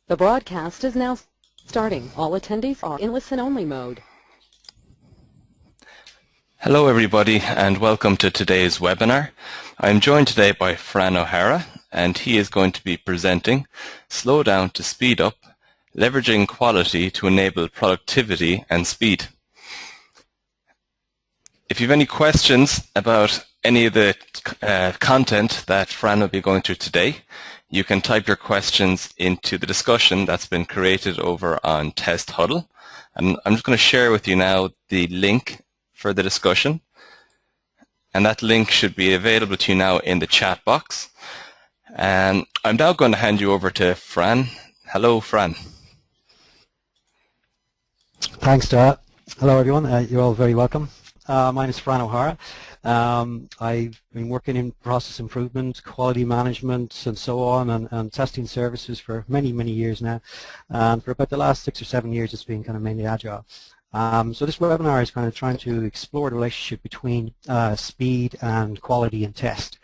The broadcast is now starting. All attendees are in listen-only mode. Hello everybody and welcome to today's webinar. I'm joined today by Fran O'Hara and he is going to be presenting Slow Down to Speed Up, Leveraging Quality to Enable Productivity and Speed. If you have any questions about any of the content that Fran will be going through today, you can type your questions into the discussion that's been created over on Test Huddle. And I'm just going to share with you now the link for the discussion. And that link should be available to you now in the chat box. And I'm now going to hand you over to Fran. Hello, Fran. Thanks, Dara. Hello, everyone. You're all very welcome. My name is Fran O'Hara. I've been working in process improvement, quality management, and so on, and testing services for many, many years now. And for about the last 6 or 7 years, it's been kind of mainly Agile. So this webinar is kind of trying to explore the relationship between speed and quality and test.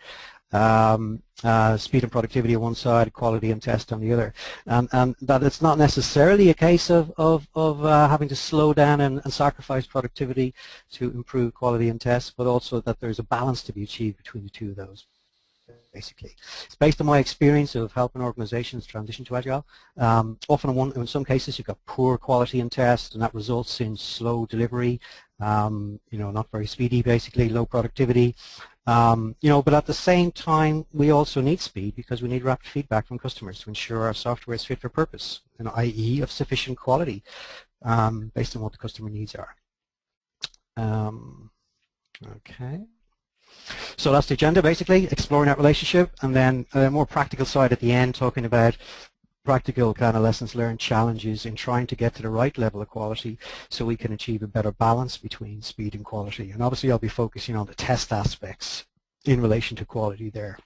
Speed and productivity on one side, quality and test on the other, and that it's not necessarily a case of having to slow down and sacrifice productivity to improve quality and test, but also that there's a balance to be achieved between the two of those. Basically, it's based on my experience of helping organizations transition to Agile. Often in some cases you've got poor quality and test, and that results in slow delivery, not very speedy, basically, low productivity. But at the same time, we also need speed because we need rapid feedback from customers to ensure our software is fit for purpose, i.e. of sufficient quality based on what the customer needs are. Okay. So that's the agenda, basically, exploring that relationship, and then a more practical side at the end, talking about practical kind of lessons learned, challenges in trying to get to the right level of quality so we can achieve a better balance between speed and quality. And obviously I'll be focusing on the test aspects in relation to quality there.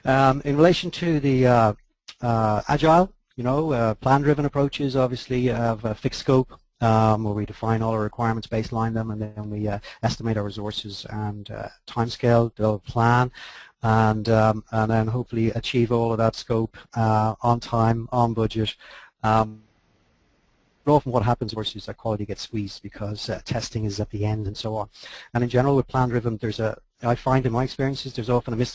In relation to the Agile, plan-driven approaches obviously have a fixed scope, where we define all our requirements, baseline them, and then we estimate our resources and timescale, develop a plan, and then hopefully achieve all of that scope on time, on budget. But often what happens, of course, is that quality gets squeezed because testing is at the end and so on. And in general, with plan-driven, I find in my experiences there's often an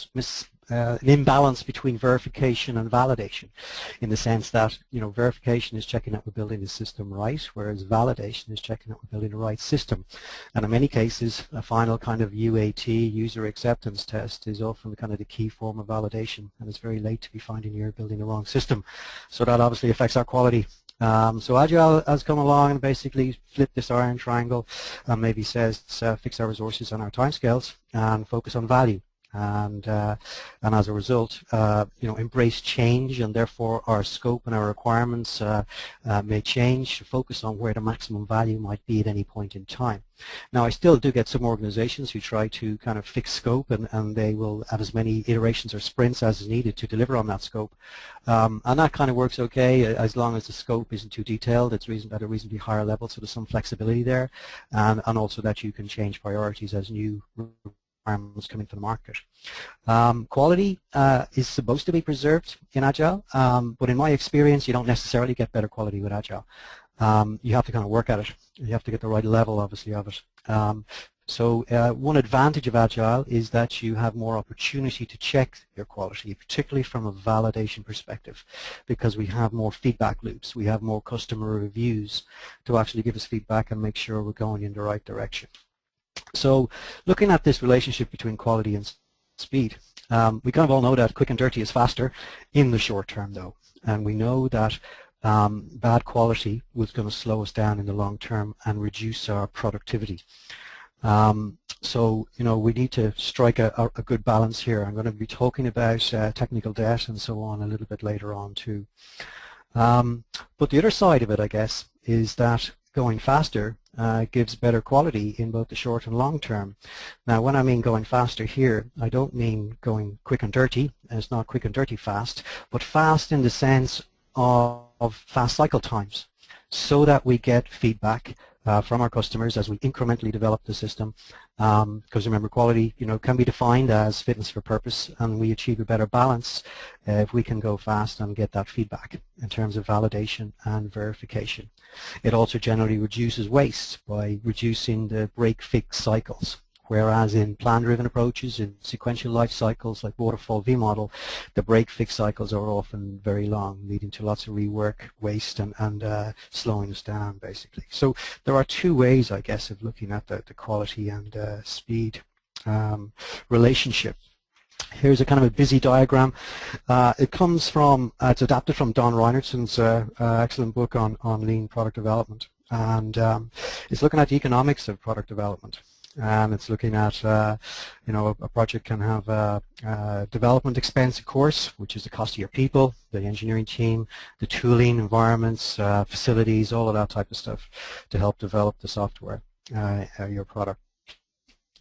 imbalance between verification and validation, in the sense that verification is checking that we're building the system right, whereas validation is checking that we're building the right system. And in many cases, a final kind of UAT, user acceptance test, is often kind of the key form of validation, and it's very late to be finding you're building the wrong system. So that obviously affects our quality. So Agile has come along and basically flipped this iron triangle and maybe says fix our resources and our timescales and focus on value. And as a result, embrace change, and therefore our scope and our requirements may change to focus on where the maximum value might be at any point in time. Now, I still do get some organizations who try to kind of fix scope, and they will have as many iterations or sprints as is needed to deliver on that scope. And that kind of works okay as long as the scope isn't too detailed. It's at a reasonably higher level, so there's some flexibility there, and also that you can change priorities as new requirements come into the market. Quality is supposed to be preserved in Agile, but in my experience, you don't necessarily get better quality with Agile. You have to kind of work at it. You have to get the right level, obviously, of it. So one advantage of Agile is that you have more opportunity to check your quality, particularly from a validation perspective, because we have more feedback loops. We have more customer reviews to actually give us feedback and make sure we're going in the right direction. So looking at this relationship between quality and speed, we kind of all know that quick and dirty is faster in the short term, though, and we know that bad quality was going to slow us down in the long term and reduce our productivity. So we need to strike a good balance here. I'm going to be talking about technical debt and so on a little bit later on too. But the other side of it, I guess, is that going faster gives better quality in both the short and long term. Now, when I mean going faster here, I don't mean going quick and dirty, and it's not quick and dirty fast, but fast in the sense of fast cycle times, so that we get feedback from our customers as we incrementally develop the system. Because remember, quality, can be defined as fitness for purpose, and we achieve a better balance if we can go fast and get that feedback in terms of validation and verification. It also generally reduces waste by reducing the break-fix cycles. Whereas in plan-driven approaches, in sequential life cycles like waterfall V-model, the break-fix cycles are often very long, leading to lots of rework, waste, and slowing us down, basically. So there are two ways, I guess, of looking at the quality and speed relationship. Here's a kind of a busy diagram. It comes from, it's adapted from Don Reinertson's excellent book on lean product development. And it's looking at the economics of product development. And it's looking at, a project can have a development expense, of course, which is the cost of your people, the engineering team, the tooling, environments, facilities, all of that type of stuff to help develop the software, your product.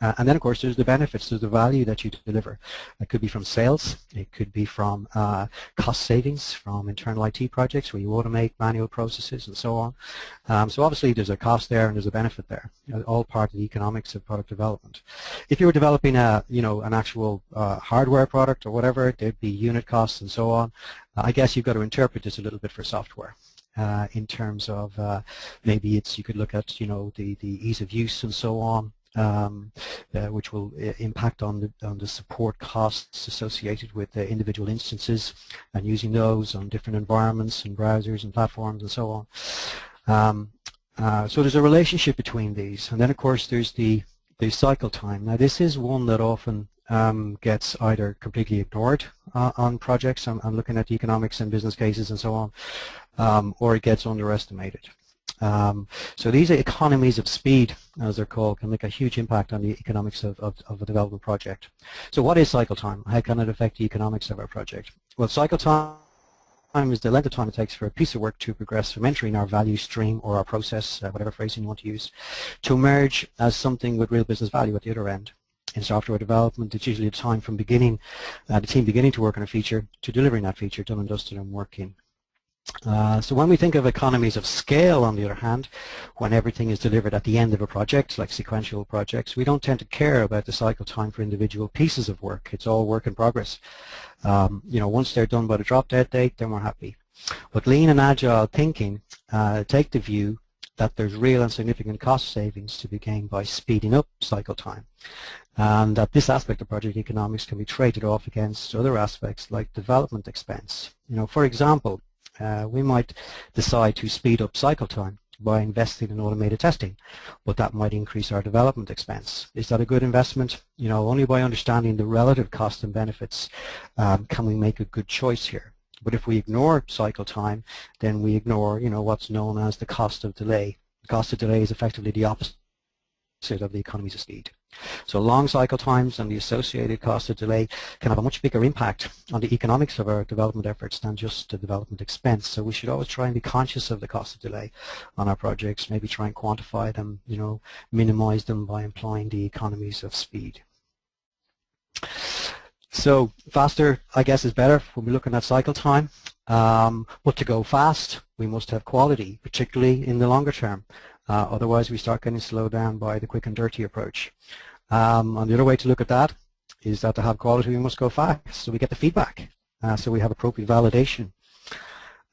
And then, of course, there's the benefits, there's the value that you deliver. It could be from sales, it could be from cost savings from internal IT projects where you automate manual processes and so on. So obviously there's a cost there and there's a benefit there, all part of the economics of product development. If you were developing an actual hardware product or whatever, there'd be unit costs and so on. I guess you've got to interpret this a little bit for software. In terms of maybe you could look at the ease of use and so on. Which will impact on the support costs associated with the individual instances and using those on different environments and browsers and platforms and so on. So there's a relationship between these, and then of course there's the cycle time. Now this is one that often gets either completely ignored on projects. I'm looking at the economics and business cases and so on, or it gets underestimated. So these economies of speed, as they're called, can make a huge impact on the economics of a development project. So what is cycle time? How can it affect the economics of our project? Well, cycle time is the length of time it takes for a piece of work to progress from entering our value stream or our process, whatever phrasing you want to use, to emerge as something with real business value at the other end. In software development, it's usually a time from the team beginning to work on a feature to delivering that feature done and dusted and working. So when we think of economies of scale, on the other hand, when everything is delivered at the end of a project, like sequential projects, we don't tend to care about the cycle time for individual pieces of work. It's all work in progress. Once they're done by the drop dead date, then we're happy. But lean and agile thinking take the view that there's real and significant cost savings to be gained by speeding up cycle time, and that this aspect of project economics can be traded off against other aspects like development expense. For example, we might decide to speed up cycle time by investing in automated testing, but that might increase our development expense. Is that a good investment? Only by understanding the relative costs and benefits can we make a good choice here. But if we ignore cycle time, then we ignore, what's known as the cost of delay. The cost of delay is effectively the opposite of the economies of speed. So long cycle times and the associated cost of delay can have a much bigger impact on the economics of our development efforts than just the development expense. So we should always try and be conscious of the cost of delay on our projects, maybe try and quantify them, minimize them by employing the economies of speed. So faster, I guess, is better when we're looking at cycle time. But to go fast, we must have quality, particularly in the longer term. Otherwise, we start getting slowed down by the quick and dirty approach. And the other way to look at that is that to have quality, we must go fast, so we get the feedback, so we have appropriate validation.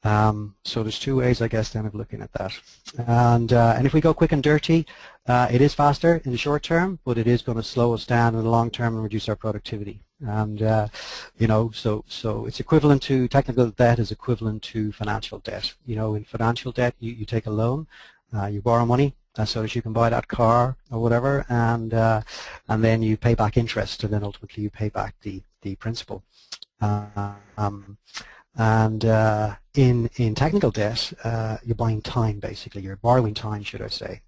So there's two ways, I guess, then of looking at that. And if we go quick and dirty, it is faster in the short term, but it is going to slow us down in the long term and reduce our productivity. And so it's equivalent to, technical debt is equivalent to financial debt. In financial debt, you take a loan. You borrow money so that you can buy that car or whatever, and then you pay back interest, and then ultimately you pay back the principal. In technical debt, you're buying time, basically. You're borrowing time, should I say.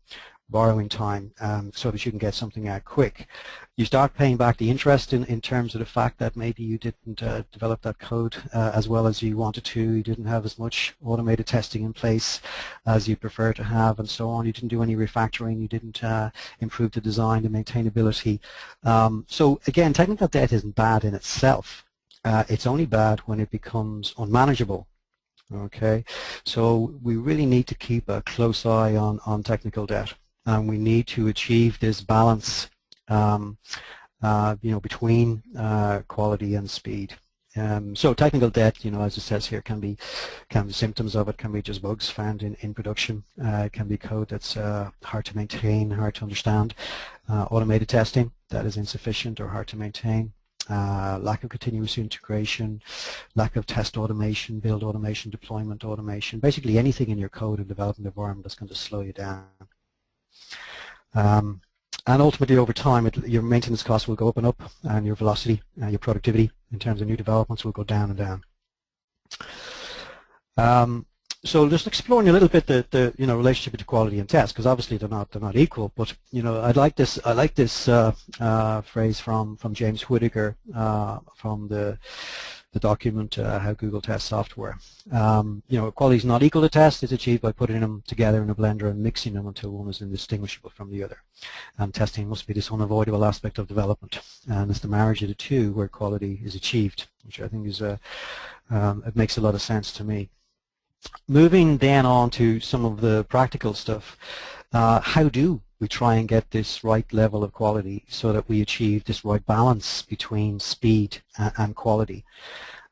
Borrowing time so that you can get something out quick. You start paying back the interest in terms of the fact that maybe you didn't develop that code as well as you wanted to, you didn't have as much automated testing in place as you prefer to have, and so on. You didn't do any refactoring, you didn't improve the design, the maintainability. So again, technical debt isn't bad in itself. It's only bad when it becomes unmanageable. Okay, so we really need to keep a close eye on technical debt, and we need to achieve this balance, between quality and speed. So technical debt, as it says here, can be symptoms of it can be just bugs found in production. It can be code that's hard to maintain, hard to understand. Automated testing that is insufficient or hard to maintain. Lack of continuous integration, lack of test automation, build automation, deployment automation, basically anything in your code and development environment that's going to slow you down. And ultimately, over time, your maintenance costs will go up and up, and your velocity, your productivity in terms of new developments will go down and down. So just exploring a little bit the relationship between quality and test, because obviously they're not equal. But I like this phrase from James Whittaker from the document How Google Tests Software. Quality is not equal to test. It's achieved by putting them together in a blender and mixing them until one is indistinguishable from the other. And testing must be this unavoidable aspect of development. And it's the marriage of the two where quality is achieved, which I think is it makes a lot of sense to me. Moving then on to some of the practical stuff. How do we try and get this right level of quality so that we achieve this right balance between speed and quality?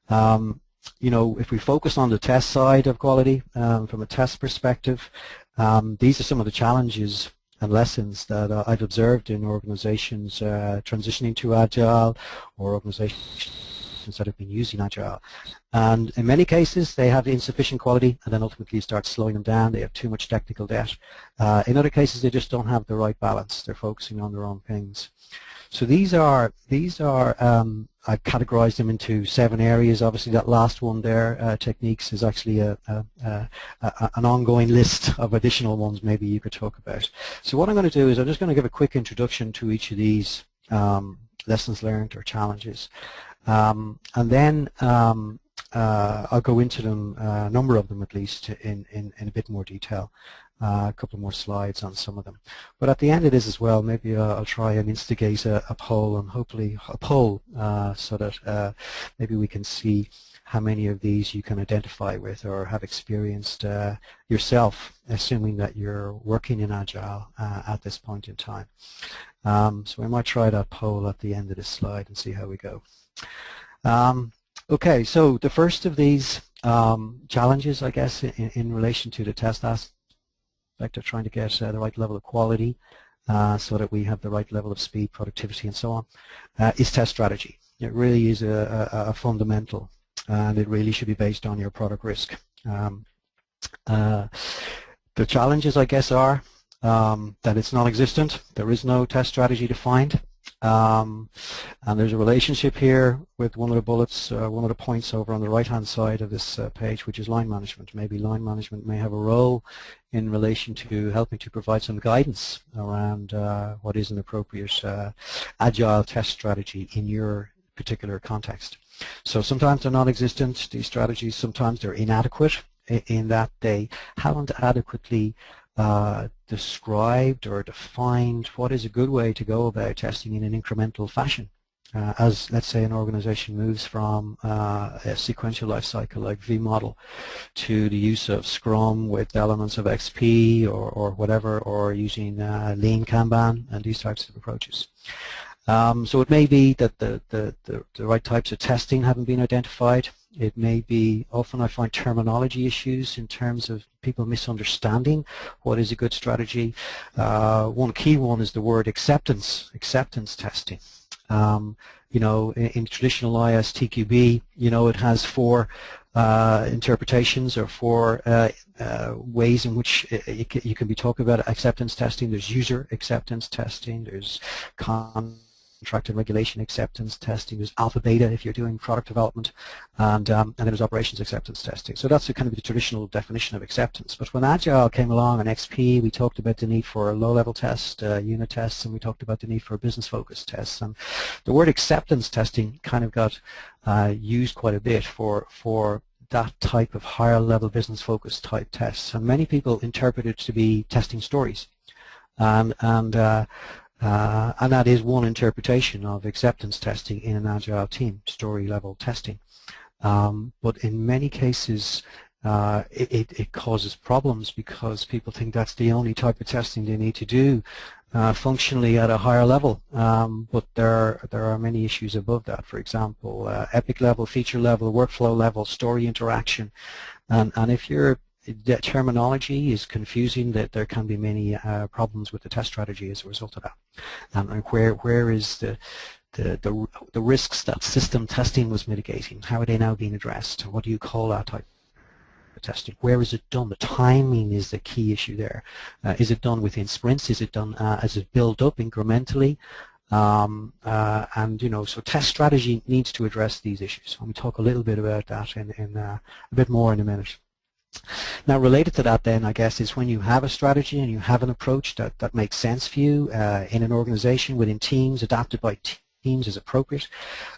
If we focus on the test side of quality, from a test perspective, these are some of the challenges and lessons that I've observed in organizations transitioning to Agile, or organizations that have been using Agile. And in many cases, they have insufficient quality, and then ultimately start slowing them down. They have too much technical debt. In other cases, they just don't have the right balance. They're focusing on the wrong things. So these are I've categorized them into 7 areas. Obviously, that last one there, techniques, is actually an ongoing list of additional ones maybe you could talk about. So what I'm going to do is I'm just going to give a quick introduction to each of these lessons learned or challenges. And then I'll go into them, a number of them at least, in a bit more detail. A couple more slides on some of them. But at the end of this as well, maybe I'll try and instigate a poll, and hopefully a poll, so that maybe we can see how many of these you can identify with or have experienced yourself, assuming that you're working in Agile at this point in time. So we might try that poll at the end of this slide and see how we go. Okay, so the first of these challenges, I guess, in relation to the test aspect of trying to get the right level of quality so that we have the right level of speed, productivity, and so on, is test strategy. It really is a fundamental, and it really should be based on your product risk. The challenges, I guess, are that it's non-existent. There is no test strategy defined. And there's a relationship here with one of the bullets, one of the points over on the right-hand side of this page, which is line management. Maybe line management may have a role in relation to helping to provide some guidance around what is an appropriate Agile test strategy in your particular context. So sometimes they're non-existent, these strategies. Sometimes they're inadequate in that they haven't adequately described or defined what is a good way to go about testing in an incremental fashion. As, let's say, an organization moves from a sequential life cycle like V-model to the use of Scrum with elements of XP or whatever, or using Lean Kanban and these types of approaches. So it may be that the right types of testing haven't been identified. It may be, often I find terminology issues in terms of people misunderstanding what is a good strategy. One key one is the word acceptance testing. In traditional ISTQB, it has 4 interpretations or 4 ways in which you can be talking about acceptance testing. There's user acceptance testing, there's contract and regulation acceptance testing, there's alpha beta if you're doing product development, and then there's operations acceptance testing. So that's kind of the traditional definition of acceptance. But when Agile came along and XP, we talked about the need for low-level tests, unit tests, and we talked about the need for business-focused tests. And the word acceptance testing kind of got used quite a bit for that type of higher-level business-focused type tests. And many people interpret it to be testing stories. And that is one interpretation of acceptance testing in an Agile team, story-level testing. But in many cases, it causes problems because people think that's the only type of testing they need to do functionally at a higher level. But there are many issues above that. For example, epic level, feature level, workflow level, story interaction. And if your terminology is confusing, that there can be many problems with the test strategy as a result of that. And where is the risks that system testing was mitigating? How are they now being addressed? What do you call that type of testing? Where is it done? The timing is the key issue there. Is it done within sprints? Is it done as it build up incrementally? And so test strategy needs to address these issues. And we talk a little bit about that in a bit more in a minute. Now, related to that then, I guess, is when you have a strategy and you have an approach that makes sense for you in an organization, within teams, adapted by teams as appropriate,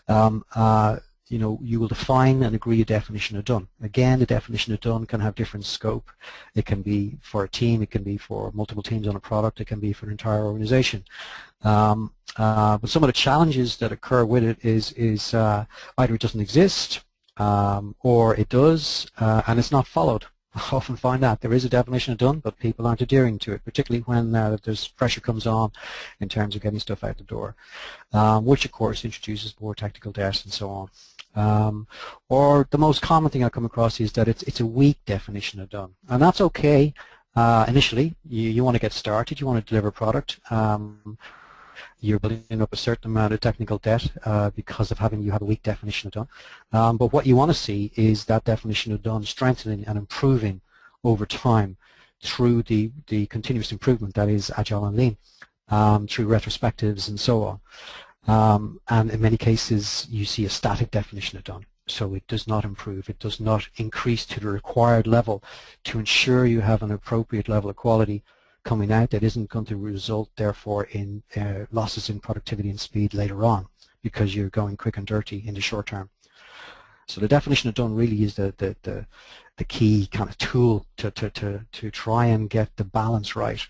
you will define and agree a definition of done. Again, the definition of done can have different scope. It can be for a team, it can be for multiple teams on a product, it can be for an entire organization. But some of the challenges that occur with it is either it doesn't exist, or it does, and it's not followed. I often find that there is a definition of done, but people aren't adhering to it, particularly when there's pressure comes on in terms of getting stuff out the door, which of course introduces more technical debt and so on. Or the most common thing I come across is that it's a weak definition of done, and that's okay. Initially, you want to get started, you want to deliver product. You're building up a certain amount of technical debt because of you have a weak definition of done. But what you want to see is that definition of done strengthening and improving over time through the continuous improvement that is Agile and Lean, through retrospectives and so on. And in many cases, you see a static definition of done. So it does not improve, it does not increase to the required level to ensure you have an appropriate level of quality coming out that isn't going to result, therefore, in losses in productivity and speed later on, because you're going quick and dirty in the short term. So the definition of done really is the key kind of tool to try and get the balance right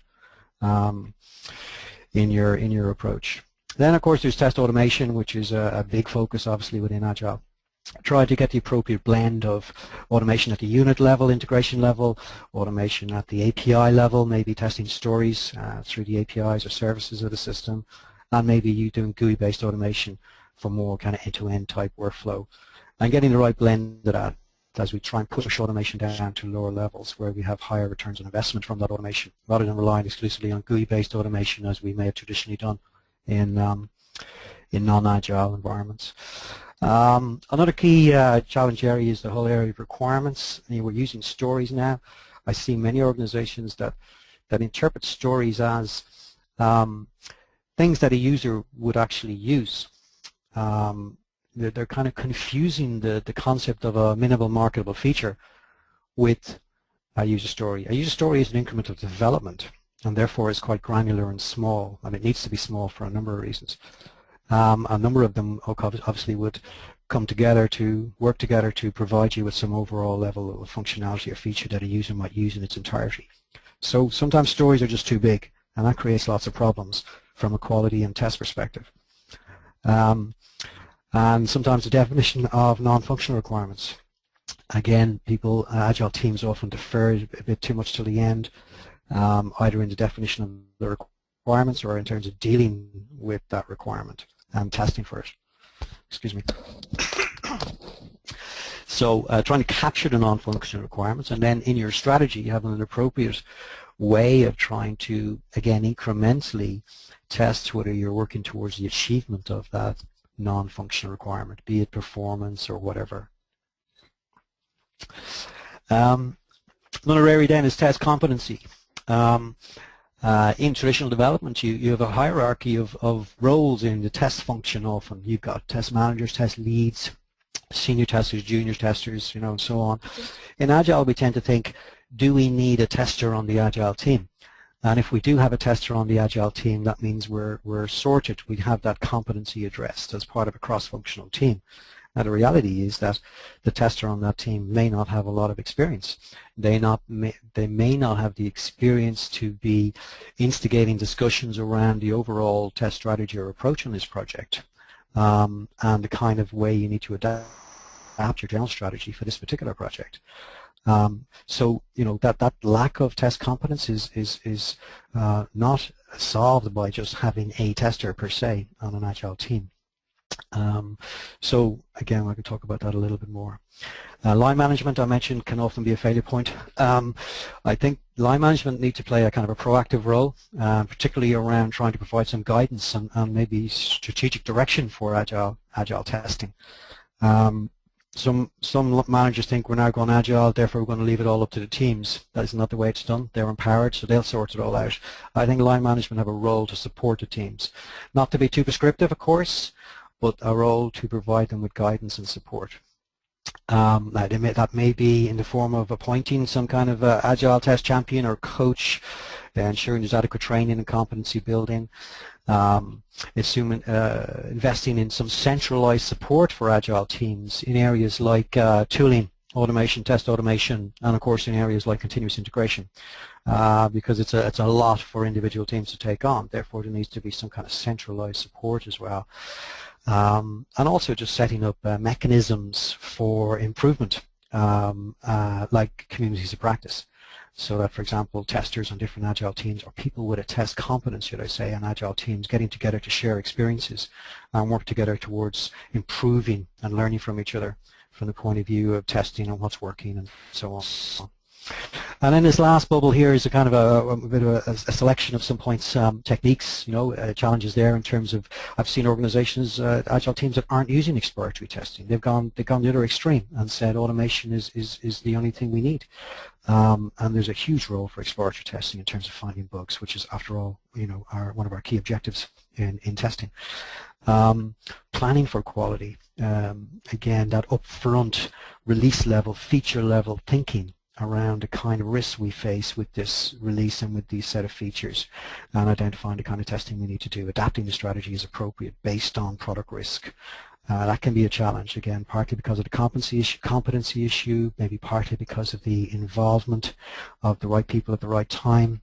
in your approach. Then, of course, there's test automation, which is a big focus, obviously, within Agile. Try to get the appropriate blend of automation at the unit level, integration level, automation at the API level, maybe testing stories through the APIs or services of the system, and maybe you doing GUI-based automation for more kind of end-to-end type workflow. And getting the right blend of that as we try and push automation down to lower levels where we have higher returns on investment from that automation, rather than relying exclusively on GUI-based automation as we may have traditionally done in non-Agile environments. Another key challenge area is the whole area of requirements. We're using stories now. I see many organizations that interpret stories as things that a user would actually use. They're kind of confusing the concept of a minimal marketable feature with a user story. A user story is an incremental development, and therefore is quite granular and small, and it needs to be small for a number of reasons. A number of them obviously would come together to work together to provide you with some overall level of functionality or feature that a user might use in its entirety. So sometimes stories are just too big, and that creates lots of problems from a quality and test perspective. And sometimes the definition of non-functional requirements. Again, Agile teams often defer a bit too much to the end, either in the definition of the requirements or in terms of dealing with that requirement and testing for it. Excuse me. So trying to capture the non-functional requirements, and then in your strategy you have an appropriate way of trying to, again, incrementally test whether you're working towards the achievement of that non-functional requirement, be it performance or whatever. Another area then is test competency. In traditional development, you have a hierarchy of roles in the test function often. You've got test managers, test leads, senior testers, junior testers, and so on. In Agile, we tend to think, do we need a tester on the Agile team? And if we do have a tester on the Agile team, that means we're sorted. We have that competency addressed as part of a cross-functional team. Now, the reality is that the tester on that team may not have a lot of experience. They may not have the experience to be instigating discussions around the overall test strategy or approach on this project, and the kind of way you need to adapt adapt your general strategy for this particular project. So that lack of test competence is not solved by just having a tester per se on an Agile team. So again, I can talk about that a little bit more. Line management, I mentioned, can often be a failure point. I think line management need to play a kind of a proactive role, particularly around trying to provide some guidance and maybe strategic direction for agile testing. Some managers think we're now going Agile, therefore we're going to leave it all up to the teams. That is not the way it's done. They're empowered, so they'll sort it all out. I think line management have a role to support the teams. Not to be too prescriptive, of course, but a role to provide them with guidance and support. That may be in the form of appointing some kind of Agile test champion or coach, ensuring there's adequate training and competency building. Investing in some centralized support for Agile teams in areas like tooling, automation, test automation, and of course in areas like continuous integration, because it's a lot for individual teams to take on. Therefore, there needs to be some kind of centralized support as well. And also just setting up mechanisms for improvement, like communities of practice. So that, for example, testers on different Agile teams, or people with a test competence, should I say, on Agile teams, getting together to share experiences and work together towards improving and learning from each other from the point of view of testing and what's working and so on. And then this last bubble here is a kind of a bit of a selection of some points, techniques, challenges there in terms of, I've seen organizations, Agile teams that aren't using exploratory testing. They've gone the other extreme and said automation is the only thing we need. And there's a huge role for exploratory testing in terms of finding bugs, which is, after all, one of our key objectives in testing. Planning for quality, again, that upfront release level, feature level thinking around the kind of risks we face with this release and with these set of features, and identifying the kind of testing we need to do. Adapting the strategy as appropriate based on product risk. That can be a challenge, again, partly because of the competency issue, maybe partly because of the involvement of the right people at the right time,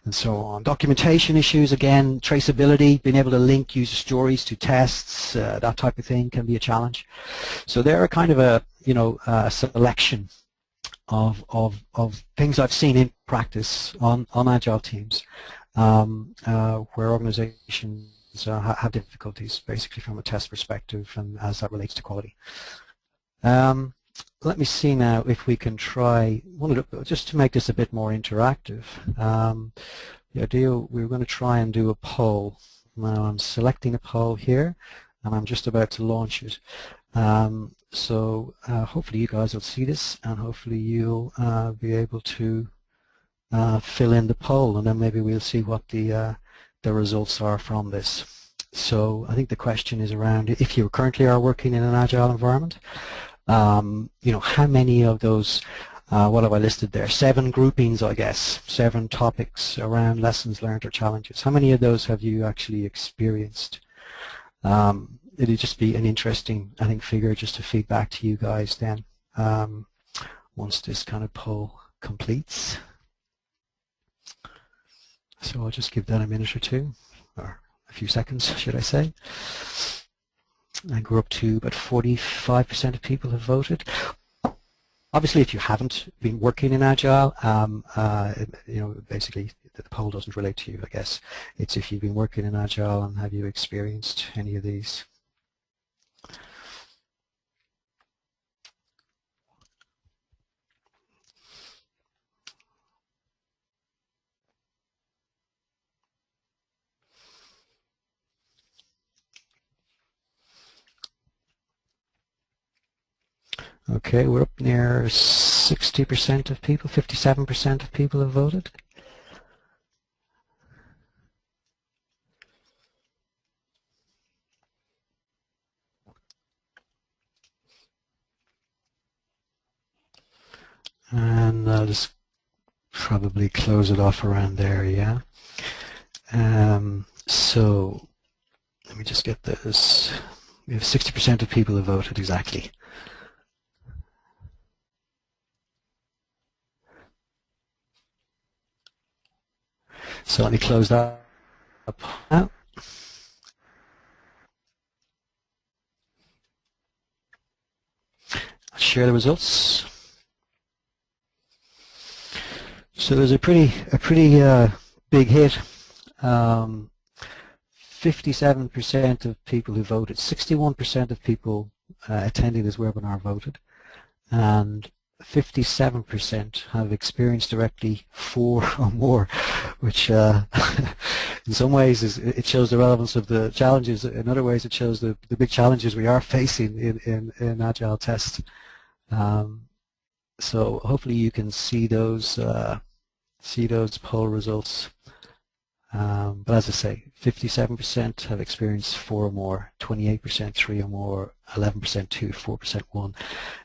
and so on. Documentation issues, again, traceability, being able to link user stories to tests, that type of thing can be a challenge. So there are kind of a selection of things I've seen in practice on Agile teams, where organizations have difficulties, basically from a test perspective, and as that relates to quality. Let me see now if we can try, just to make this a bit more interactive, the idea, we're going to try and do a poll. Now I'm selecting a poll here, and I'm just about to launch it. So hopefully you guys will see this, and hopefully you'll be able to fill in the poll, and then maybe we'll see what the results are from this. So I think the question is around, if you currently are working in an Agile environment, how many of those, what have I listed there? 7 groupings, I guess, 7 topics around lessons learned or challenges. How many of those have you actually experienced? It'd just be an interesting, I think, figure just to feed back to you guys then, once this kind of poll completes. So I'll just give that a minute or two, or a few seconds, should I say. And we're up to about 45% of people have voted. Obviously, if you haven't been working in Agile, basically the poll doesn't relate to you, I guess. It's if you've been working in Agile and have you experienced any of these. Okay, we're up near 60% of people, 57% of people have voted. And I'll just probably close it off around there, yeah. So let me just get this. We have 60% of people have voted exactly. So let me close that up now. share the results. So there's a pretty big hit. 57% of people who voted, 61% of people attending this webinar voted, and 57% have experienced directly 4 or more, which in some ways it shows the relevance of the challenges. In other ways, it shows the big challenges we are facing in Agile tests. So hopefully you can see those poll results. But as I say, 57% have experienced 4 or more, 28% 3 or more, 11% 2, 4% 1,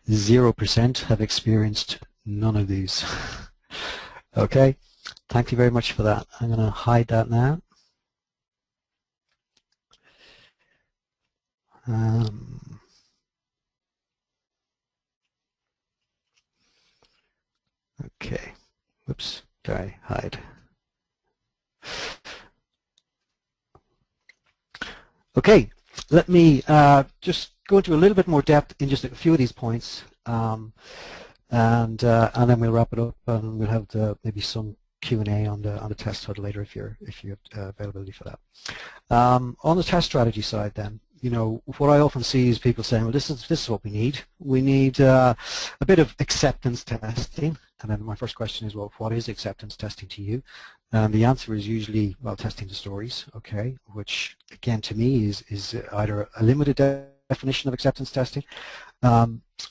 0% have experienced none of these. Okay, thank you very much for that. I'm going to hide that now. Okay, whoops, sorry, hide. Okay, let me just go into a little bit more depth in just a few of these points, and then we'll wrap it up, and we'll have maybe some Q&A on the test HUD later if you have availability for that. On the test strategy side, then, you know, what I often see is people saying, well, this is what we need. We need a bit of acceptance testing. And then my first question is, well, what is acceptance testing to you? And the answer is usually, well, testing the stories, okay, which again to me is either a limited definition of acceptance testing,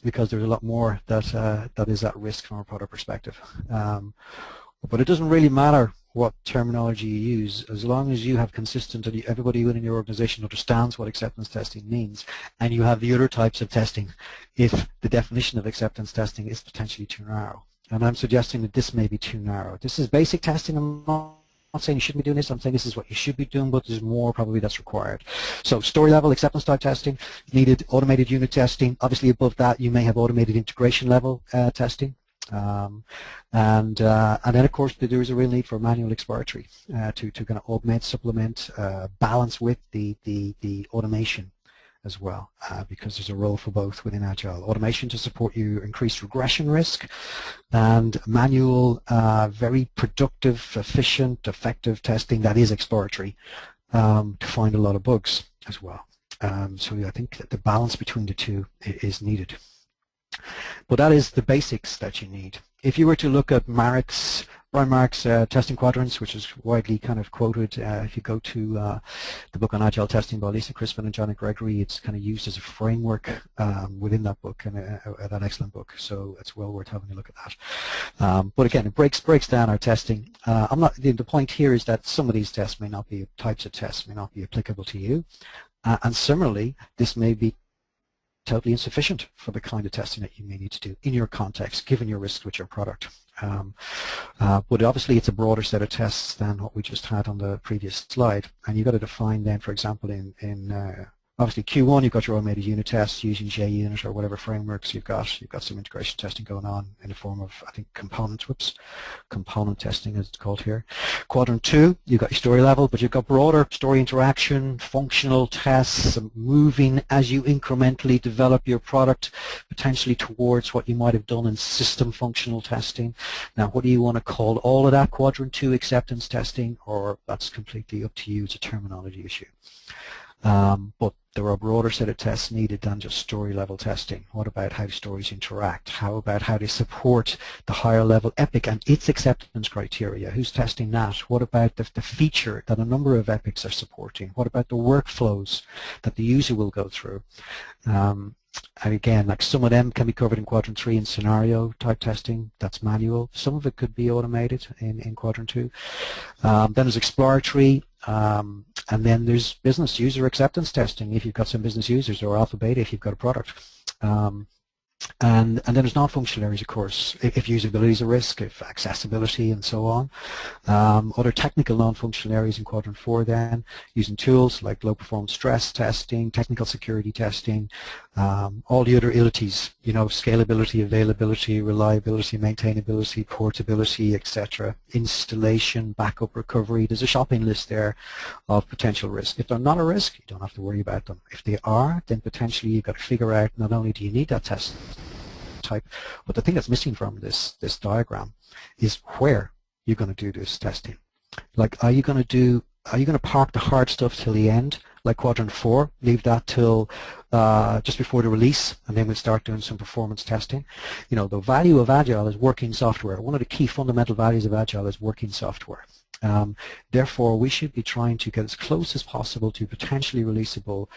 because there's a lot more that is at risk from a product perspective. But it doesn't really matter what terminology you use, as long as you have consistent and everybody within your organization understands what acceptance testing means, and you have the other types of testing if the definition of acceptance testing is potentially too narrow. And I'm suggesting that this may be too narrow. This is basic testing. I'm not saying you shouldn't be doing this. I'm saying this is what you should be doing, but there's more probably that's required. So story level acceptance type testing, needed automated unit testing. Obviously above that you may have automated integration level testing. And then of course there is a real need for manual exploratory to kind of augment, supplement, balance with the automation as well, because there's a role for both within Agile. Automation to support you increased regression risk, and manual, very productive, efficient, effective testing that is exploratory to find a lot of bugs as well. So I think that the balance between the two is needed. But that is the basics that you need. If you were to look at Brian Mark's testing quadrants, which is widely kind of quoted, if you go to the book on Agile testing by Lisa Crispin and Johnny Gregory, it's kind of used as a framework within that book, and that excellent book. So it's well worth having a look at that. But again, it breaks down our testing. The point here is that some of these tests may not be types of tests may not be applicable to you, and similarly, this may be totally insufficient for the kind of testing that you may need to do in your context, given your risk with your product. But obviously it's a broader set of tests than what we just had on the previous slide, and you've got to define then, for example, in obviously Q1 you've got your automated unit tests using JUnit or whatever frameworks you've got some integration testing going on in the form of, I think, component testing as it's called here. Quadrant 2, you've got your story level, but you've got broader story interaction, functional tests, moving as you incrementally develop your product potentially towards what you might have done in system functional testing. Now, what do you want to call all of that? Quadrant 2 acceptance testing, or that's completely up to you. It's a terminology issue. But there are a broader set of tests needed than just story level testing. What about how stories interact? How about how they support the higher level epic and its acceptance criteria? Who's testing that? What about the feature that a number of epics are supporting? What about the workflows that the user will go through? And again, like some of them can be covered in Quadrant 3 in scenario type testing. That's manual. Some of it could be automated in Quadrant 2. Then there's exploratory, and then there's business user acceptance testing if you've got some business users, or alpha beta if you've got a product. And then there's non-functional areas, of course, if usability is a risk, if accessibility and so on. Other technical non-functional areas in Quadrant 4 then, using tools like low performance stress testing, technical security testing, all the other ilities, you know, scalability, availability, reliability, maintainability, portability, etc. Installation, backup recovery. There's a shopping list there of potential risk. If they're not a risk, you don't have to worry about them. If they are, then potentially you've got to figure out not only do you need that test prototype. But the thing that's missing from this diagram is where you're going to do this testing. Like, are you going to park the hard stuff till the end, like quadrant 4, leave that till just before the release, and then we'll start doing some performance testing? You know, the value of Agile is working software. One of the key fundamental values of Agile is working software. Therefore, we should be trying to get as close as possible to potentially releasable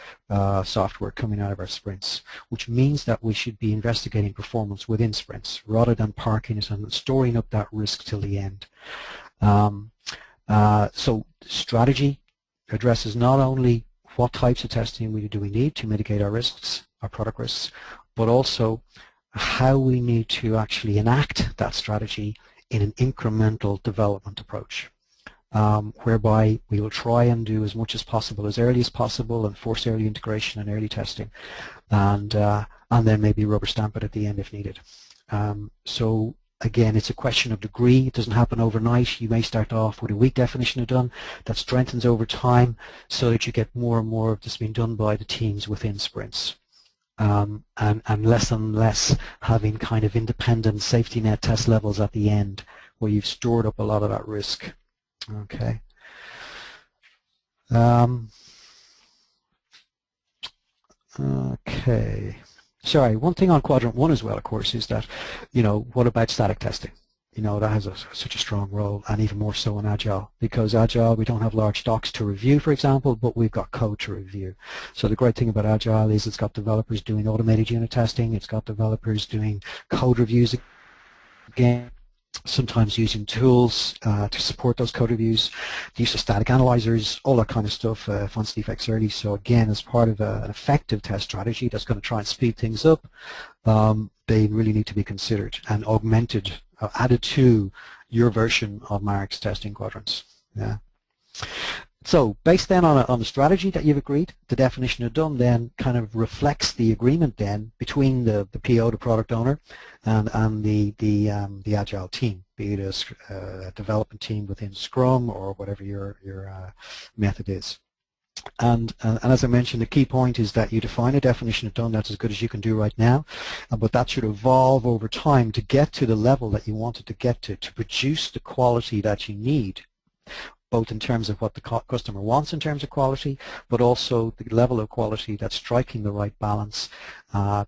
software coming out of our sprints, which means that we should be investigating performance within sprints rather than parking it and storing up that risk till the end. So strategy addresses not only what types of testing do we need to mitigate our risks, our product risks, but also how we need to actually enact that strategy in an incremental development approach, whereby we will try and do as much as possible as early as possible and force early integration and early testing, and then maybe rubber stamp it at the end if needed. So again, it's a question of degree. It doesn't happen overnight. You may start off with a weak definition of done that strengthens over time so that you get more and more of this being done by the teams within sprints, and less having kind of independent safety net test levels at the end where you've stored up a lot of that risk. Okay. Okay. Sorry, one thing on quadrant 1 as well, of course, is that, you know, what about static testing? You know, that has such a strong role, and even more so in Agile, because Agile, we don't have large docs to review, for example, but we've got code to review. So the great thing about Agile is it's got developers doing automated unit testing, it's got developers doing code reviews again, sometimes using tools to support those code reviews, the use of static analyzers, all that kind of stuff, finds defects early. So again, as part of an effective test strategy that's going to try and speed things up, they really need to be considered and augmented, added to your version of Mark's testing quadrants. Yeah. So based then on the strategy that you've agreed, the definition of done then kind of reflects the agreement then between the PO, the product owner, and the Agile team, be it a development team within Scrum or whatever your method is. And as I mentioned, the key point is that you define a definition of done that's as good as you can do right now, but that should evolve over time to get to the level that you want it to get to produce the quality that you need, both in terms of what the customer wants in terms of quality, but also the level of quality that's striking the right balance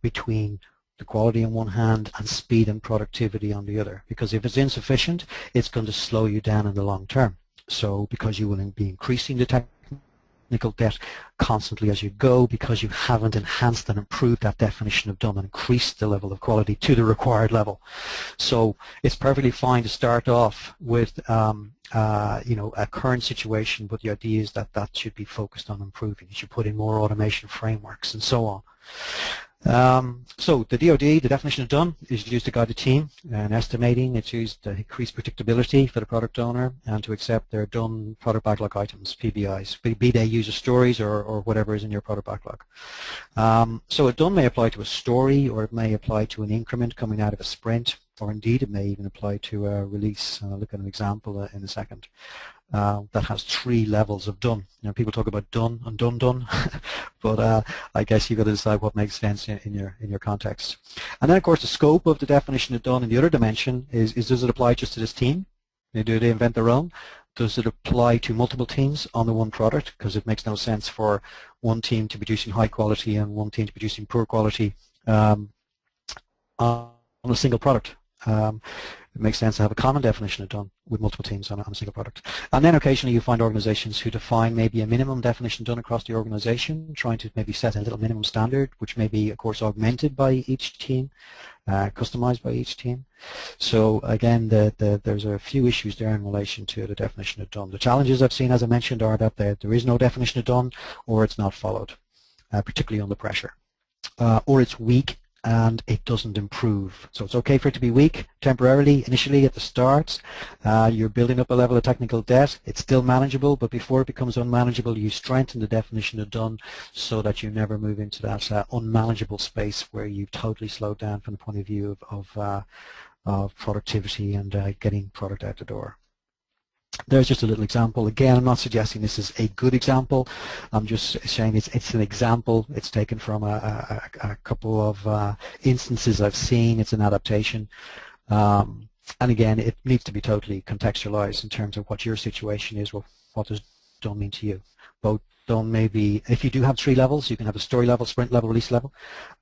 between the quality on one hand and speed and productivity on the other. Because if it's insufficient, it's going to slow you down in the long term. So because you will be increasing the technical debt constantly as you go, because you haven't enhanced and improved that definition of done and increased the level of quality to the required level. So it's perfectly fine to start off with you know, a current situation, but the idea is that that should be focused on improving. You should put in more automation frameworks and so on. So the DoD, the definition of done, is used to guide the team in estimating. It's used to increase predictability for the product owner and to accept their done product backlog items, PBIs, be they user stories or whatever is in your product backlog. So a done may apply to a story, or it may apply to an increment coming out of a sprint, or indeed it may even apply to a release. I'll look at an example in a second. That has 3 levels of done. You know, people talk about done and done, but I guess you've got to decide what makes sense in your context. And then, of course, the scope of the definition of done in the other dimension is does it apply just to this team? Do they invent their own? Does it apply to multiple teams on the one product? Because it makes no sense for one team to be producing high quality and one team to be producing poor quality on a single product. It makes sense to have a common definition of done with multiple teams on a single product. And then occasionally you find organizations who define maybe a minimum definition done across the organization, trying to maybe set a little minimum standard, which may be, of course, augmented by each team, customized by each team. So again, there's a few issues there in relation to the definition of done. The challenges I've seen, as I mentioned, are that there is no definition of done, or it's not followed, particularly under pressure, or it's weak and it doesn't improve. So it's okay for it to be weak temporarily, initially at the start. You're building up a level of technical debt. It's still manageable, but before it becomes unmanageable, you strengthen the definition of done so that you never move into that unmanageable space where you've totally slowed down from the point of view of productivity and getting product out the door. There's just a little example. Again, I'm not suggesting this is a good example. I'm just saying it's an example. It's taken from a couple of instances I've seen. It's an adaptation. And again, it needs to be totally contextualized in terms of what your situation is, what does done mean to you. Both done maybe, if you do have 3 levels, you can have a story level, sprint level, release level.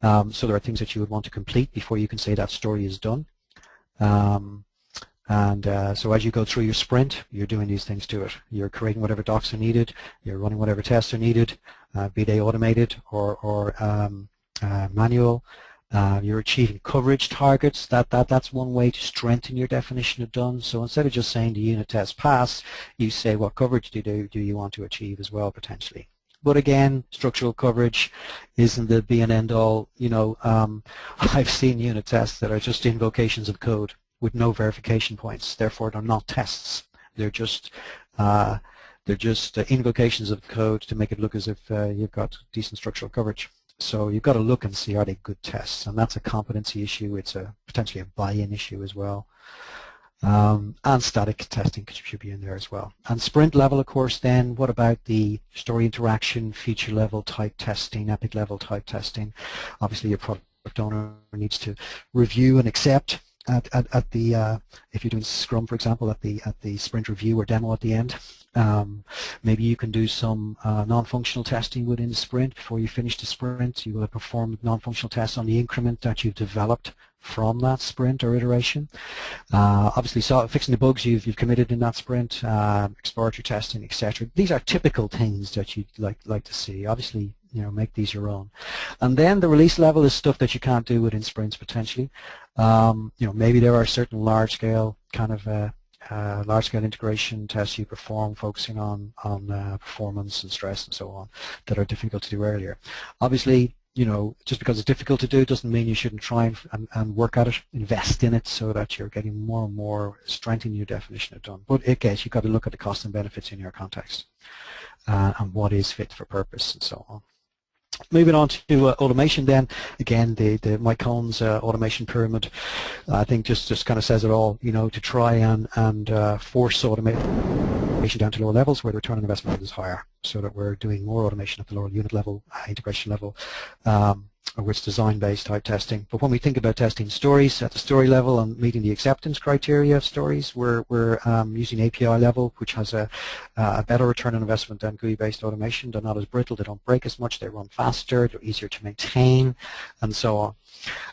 So there are things that you would want to complete before you can say that story is done. So as you go through your sprint, you're doing these things to it. You're creating whatever docs are needed, you're running whatever tests are needed, be they automated or manual. You're achieving coverage targets. That's one way to strengthen your definition of done. So instead of just saying the unit test passed, you say what coverage do you want to achieve as well potentially. But again, structural coverage isn't the be and end all. You know, I've seen unit tests that are just invocations of code with no verification points. Therefore, they're not tests. They're just invocations of code to make it look as if you've got decent structural coverage. So you've got to look and see, are they good tests? And that's a competency issue. It's potentially a buy-in issue as well. And static testing should be in there as well. And sprint level, of course, then what about the story interaction, feature level type testing, epic level type testing? Obviously, your product owner needs to review and accept at the if you're doing Scrum, for example, at the sprint review or demo at the end. Maybe you can do some non-functional testing within the sprint before you finish the sprint. You will have performed non-functional tests on the increment that you've developed from that sprint or iteration. Obviously, fixing the bugs you've committed in that sprint, exploratory testing, etc. These are typical things that you'd like to see. Obviously, you know, make these your own. And then the release level is stuff that you can't do within sprints potentially. You know, maybe there are certain large-scale kind of large-scale integration tests you perform, focusing on performance and stress and so on, that are difficult to do earlier. Obviously, you know, just because it's difficult to do doesn't mean you shouldn't try and work at it, invest in it, so that you're getting more and more strengthening your definition of done. But again, you've got to look at the costs and benefits in your context and what is fit for purpose and so on. Moving on to automation then, again, the Mike Cohn's automation pyramid, I think just kind of says it all, you know, to try and force automation down to lower levels where the return on investment is higher, so that we're doing more automation at the lower unit level, integration level, or it's design-based type testing. But when we think about testing stories at the story level and meeting the acceptance criteria of stories, we're using API level, which has a better return on investment than GUI-based automation. They're not as brittle, they don't break as much, they run faster, they're easier to maintain, and so on.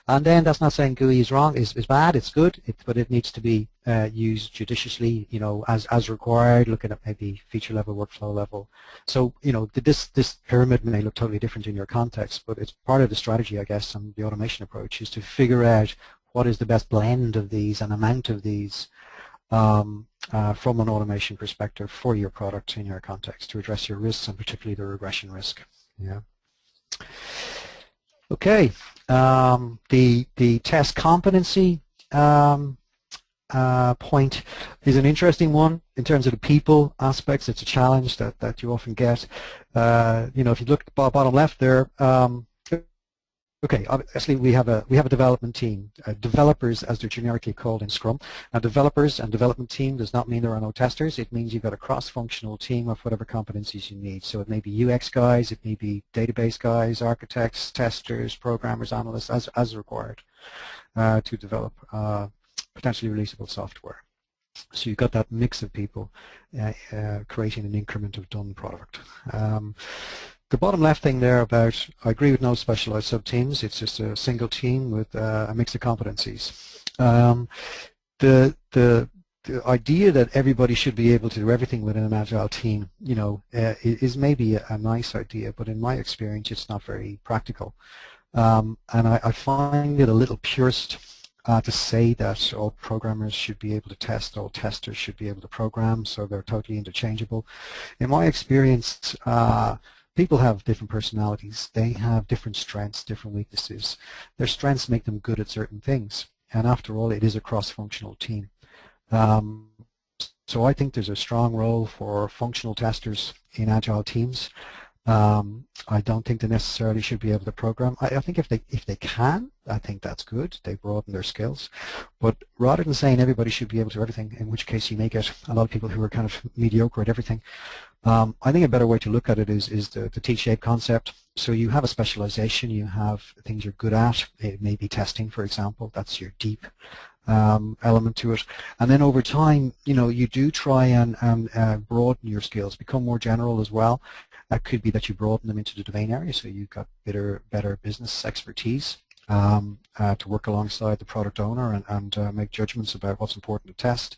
And then that's not saying GUI is wrong, is bad, it's good, but it needs to be used judiciously, you know, as required, looking at maybe feature level, workflow level. So, you know, this pyramid may look totally different in your context, but it's part of the strategy, I guess, and the automation approach is to figure out what is the best blend of these and amount of these from an automation perspective for your product in your context to address your risks, and particularly the regression risk. Yeah. Okay. The test competency point is an interesting one in terms of the people aspects. It's a challenge that you often get. You know, if you look at the bottom left there, okay, obviously we have a development team, developers as they're generically called in Scrum. Now, developers and development team does not mean there are no testers. It means you've got a cross-functional team of whatever competencies you need. So it may be UX guys, it may be database guys, architects, testers, programmers, analysts, as required to develop potentially releasable software. So you've got that mix of people creating an increment of done product. The bottom left thing there about, I agree with no specialized sub-teams, it's just a single team with a mix of competencies. The idea that everybody should be able to do everything within an Agile team, you know, is maybe a nice idea, but in my experience it's not very practical. And I find it a little purist to say that all programmers should be able to test, all testers should be able to program, so they're totally interchangeable. In my experience, people have different personalities. They have different strengths, different weaknesses. Their strengths make them good at certain things. And after all, it is a cross-functional team. So I think there's a strong role for functional testers in Agile teams I don't think they necessarily should be able to program. I think if they can, I think that's good. They broaden their skills. But rather than saying everybody should be able to do everything, in which case you may get a lot of people who are kind of mediocre at everything, I think a better way to look at it is the T-shaped concept. So you have a specialization, you have things you're good at. It may be testing, for example. That's your deep element to it. And then over time, you do try and broaden your skills, become more general as well. That could be that you broaden them into the domain area, so you've got better business expertise to work alongside the product owner and make judgments about what's important to test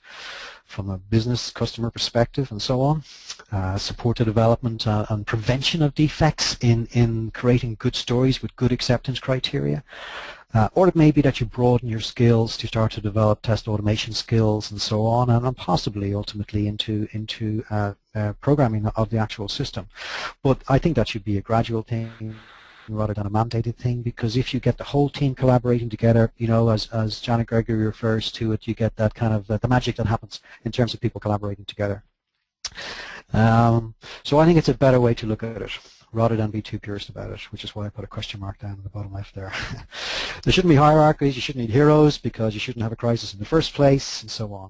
from a business customer perspective and so on. Support the development and prevention of defects in creating good stories with good acceptance criteria. Or it may be that you broaden your skills to start to develop test automation skills and so on, and possibly ultimately into programming of the actual system. But I think that should be a gradual thing rather than a mandated thing, because if you get the whole team collaborating together, as Janet Gregory refers to it, you get that kind of the magic that happens in terms of people collaborating together. So I think it's a better way to look at it, rather than be too purist about it, which is why I put a question mark down in the bottom left there. There shouldn't be hierarchies, you shouldn't need heroes because you shouldn't have a crisis in the first place, and so on.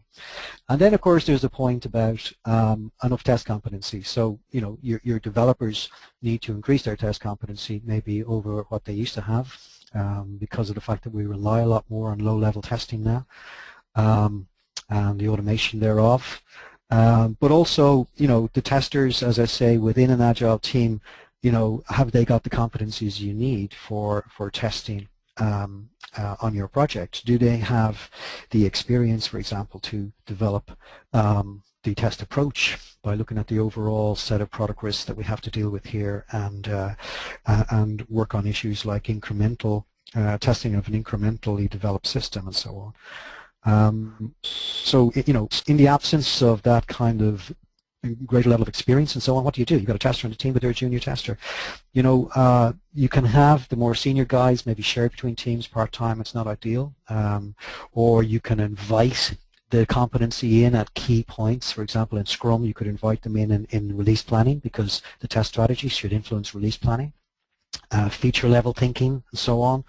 And then, of course, there's the point about enough test competency. So, your developers need to increase their test competency maybe over what they used to have because of the fact that we rely a lot more on low-level testing now and the automation thereof. But also, the testers, as I say, within an Agile team, have they got the competencies you need for testing on your project? Do they have the experience, for example, to develop the test approach by looking at the overall set of product risks that we have to deal with here and work on issues like incremental testing of an incrementally developed system and so on. So, in the absence of that kind of greater level of experience and so on, what do? You've got a tester on the team, but they're a junior tester. You can have the more senior guys maybe shared between teams part-time. It's not ideal. Or you can invite the competency in at key points. For example, in Scrum, you could invite them in release planning, because the test strategy should influence release planning. Feature level thinking and so on.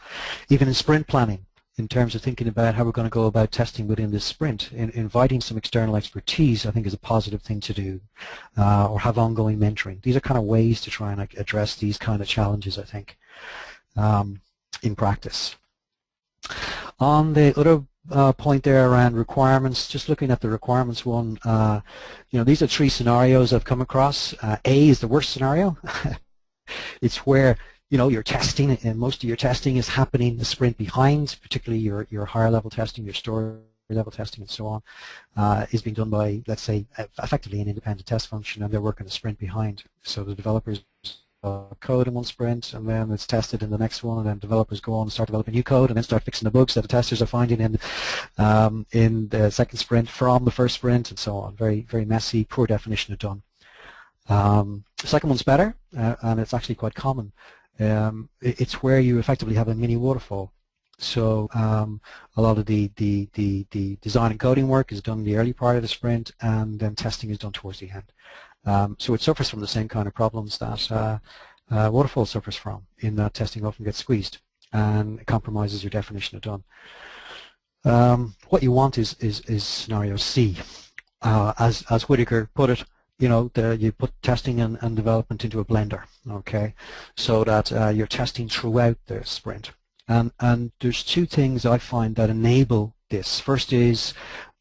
Even in sprint planning, in terms of thinking about how we're going to go about testing within this sprint. Inviting some external expertise, I think, is a positive thing to do, or have ongoing mentoring. These are kind of ways to try and address these kind of challenges, I think, in practice. On the other point there around requirements, just looking at the requirements one, these are three scenarios I've come across. A is the worst scenario. It's where your testing, and most of your testing is happening the sprint behind, particularly your higher level testing, your story level testing and so on, is being done by, let's say, effectively an independent test function, and they're working the sprint behind. So the developers code in one sprint, and then it's tested in the next one, and then developers go on and start developing new code, and then start fixing the bugs that the testers are finding in the second sprint from the first sprint, and so on. Very, very messy, poor definition of done. The second one's better, and it's actually quite common. It's where you effectively have a mini waterfall. So a lot of the design and coding work is done in the early part of the sprint, and then testing is done towards the end. So it suffers from the same kind of problems that waterfall suffers from, in that testing often gets squeezed and it compromises your definition of done. What you want is scenario C. As Whittaker put it, you put testing and development into a blender, okay, so that you're testing throughout the sprint. And there's two things I find that enable this. First is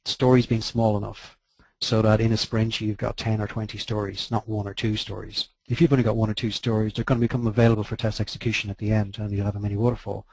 stories being small enough, so that in a sprint you've got 10 or 20 stories, not 1 or 2 stories. If you've only got 1 or 2 stories, they're going to become available for test execution at the end, and you'll have a mini waterfall,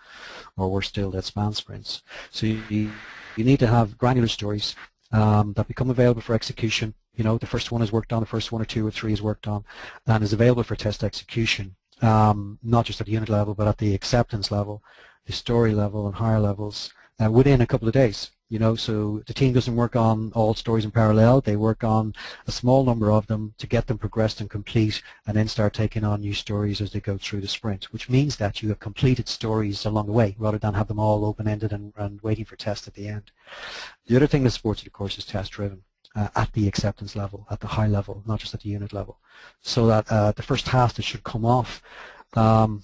or worse still, that span sprints. So you need to have granular stories that become available for execution. The first one is worked on, the first 1 or 2 or 3 is worked on, and is available for test execution, not just at the unit level, but at the acceptance level, the story level, and higher levels within a couple of days. So the team doesn't work on all stories in parallel. They work on a small number of them to get them progressed and complete, and then start taking on new stories as they go through the sprint, which means that you have completed stories along the way, rather than have them all open-ended and waiting for test at the end. The other thing that supports it, of course, is test-driven. at the acceptance level, at the high level, not just at the unit level. So that the first task that should come off, from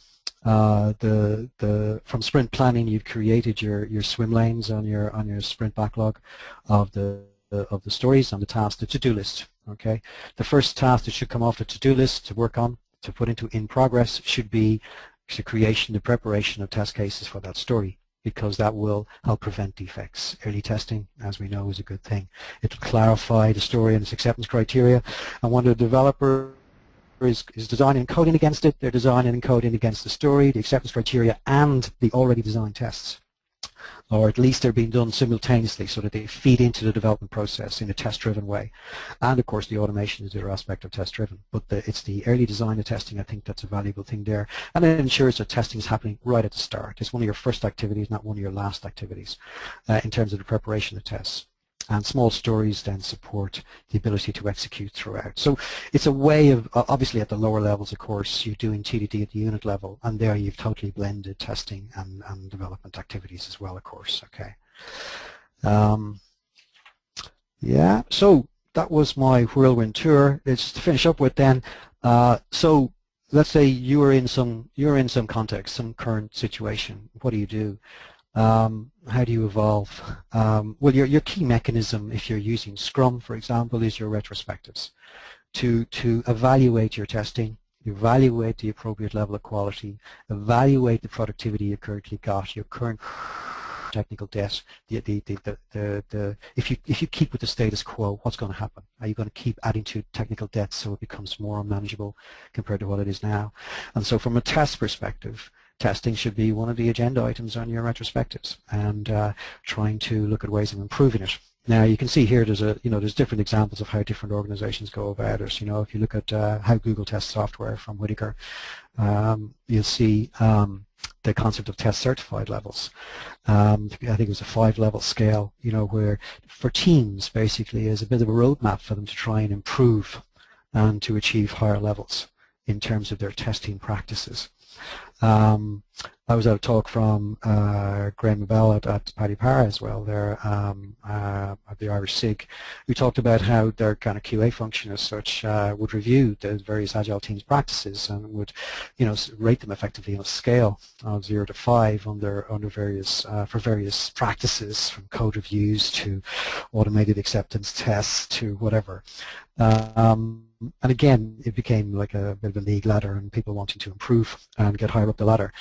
sprint planning, you've created your swim lanes on your sprint backlog of the stories and the tasks, the to-do list. Okay, the first task that should come off the to-do list to work on, to put into in progress, should be the creation, the preparation of test cases for that story, because that will help prevent defects. Early testing, as we know, is a good thing. It will clarify the story and its acceptance criteria, and when the developer is designing and coding against it, they're designing and coding against the story, the acceptance criteria, and the already designed tests. Or at least they're being done simultaneously so that they feed into the development process in a test-driven way. And of course the automation is the other aspect of test-driven. But it's the early design of testing, I think that's a valuable thing there. And it ensures that testing is happening right at the start. It's one of your first activities, not one of your last activities in terms of the preparation of tests. And small stories then support the ability to execute throughout. So it's a way of, obviously at the lower levels, of course, you're doing TDD at the unit level, and there you've totally blended testing and development activities as well, of course. Okay. Yeah, so that was my whirlwind tour. It's to finish up with then. So let's say you're in some context, some current situation. What do you do? How do you evolve? Well, your key mechanism, if you're using Scrum, for example, is your retrospectives. To evaluate your testing, evaluate the appropriate level of quality, evaluate the productivity you currently got, your current technical debt. If you keep with the status quo, what's going to happen? Are you going to keep adding to technical debt so it becomes more unmanageable compared to what it is now? And so, from a test perspective, testing should be one of the agenda items on your retrospectives, and trying to look at ways of improving it. Now you can see here there's different examples of how different organizations go about it. If you look at how Google tests software from Whitaker, you'll see the concept of test certified levels. I think it was a 5-level scale, where for teams basically is a bit of a roadmap for them to try and improve and to achieve higher levels in terms of their testing practices. I was at a talk from Graham Bell at Paddy Power as well there at the Irish SIG, who talked about how their kind of QA function as such would review the various Agile teams' practices and would, rate them effectively on a scale of 0 to 5 under various for various practices, from code reviews to automated acceptance tests to whatever. And again, it became like a bit of a league ladder, and people wanting to improve and get higher up the ladder.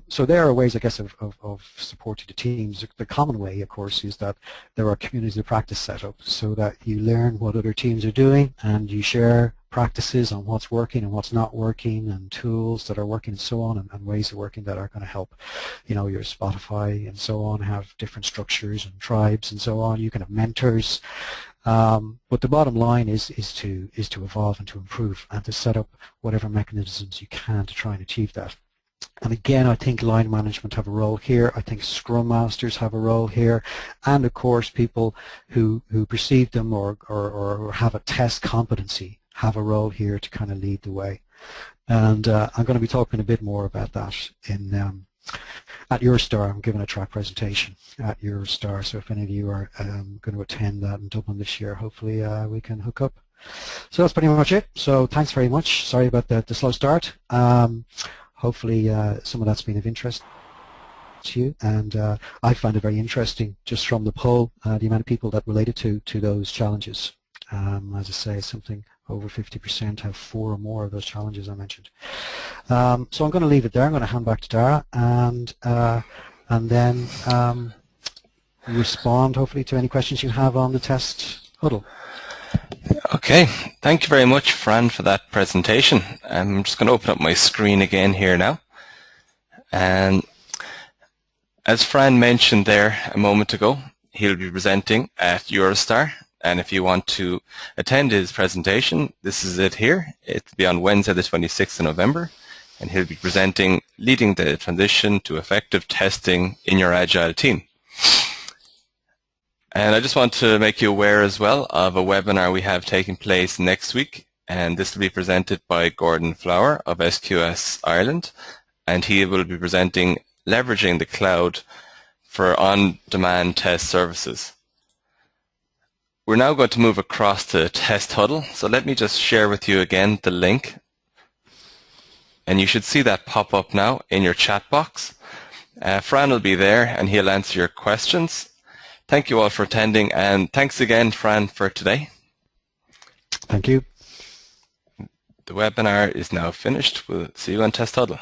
So there are ways, I guess, of supporting the teams. The common way, of course, is that there are communities of practice set up so that you learn what other teams are doing and you share practices on what's working and what's not working, and tools that are working and so on, and ways of working that are going to help, your Spotify and so on have different structures and tribes and so on. You can have mentors. But the bottom line is to evolve and to improve and to set up whatever mechanisms you can to try and achieve that. And again, I think line management have a role here. I think Scrum Masters have a role here, and of course people who perceive them or have a test competency have a role here to kind of lead the way. And I'm going to be talking a bit more about that in at EuroSTAR. I'm giving a track presentation at EuroSTAR, so if any of you are going to attend that in Dublin this year, hopefully we can hook up. So that's pretty much it. So thanks very much. Sorry about the slow start. Hopefully some of that's been of interest to you, and I found it very interesting just from the poll, the amount of people that related to those challenges. As I say, something over 50% have 4 or more of those challenges I mentioned. So I'm going to leave it there. I'm going to hand back to Dara, and then respond hopefully to any questions you have on the test huddle. Okay, thank you very much, Fran, for that presentation. I'm just going to open up my screen again here now. And as Fran mentioned there a moment ago, he'll be presenting at EuroSTAR. And if you want to attend his presentation, this is it here. It'll be on Wednesday the 26th of November. And he'll be presenting Leading the Transition to Effective Testing in Your Agile Team. And I just want to make you aware as well of a webinar we have taking place next week. And this will be presented by Gordon Flower of SQS Ireland. And he will be presenting Leveraging the Cloud for On-Demand Test Services. We're now going to move across to Test Huddle. So let me just share with you again the link. And you should see that pop up now in your chat box. Fran will be there and he'll answer your questions. Thank you all for attending, and thanks again, Fran, for today. Thank you. The webinar is now finished. We'll see you on Test Huddle.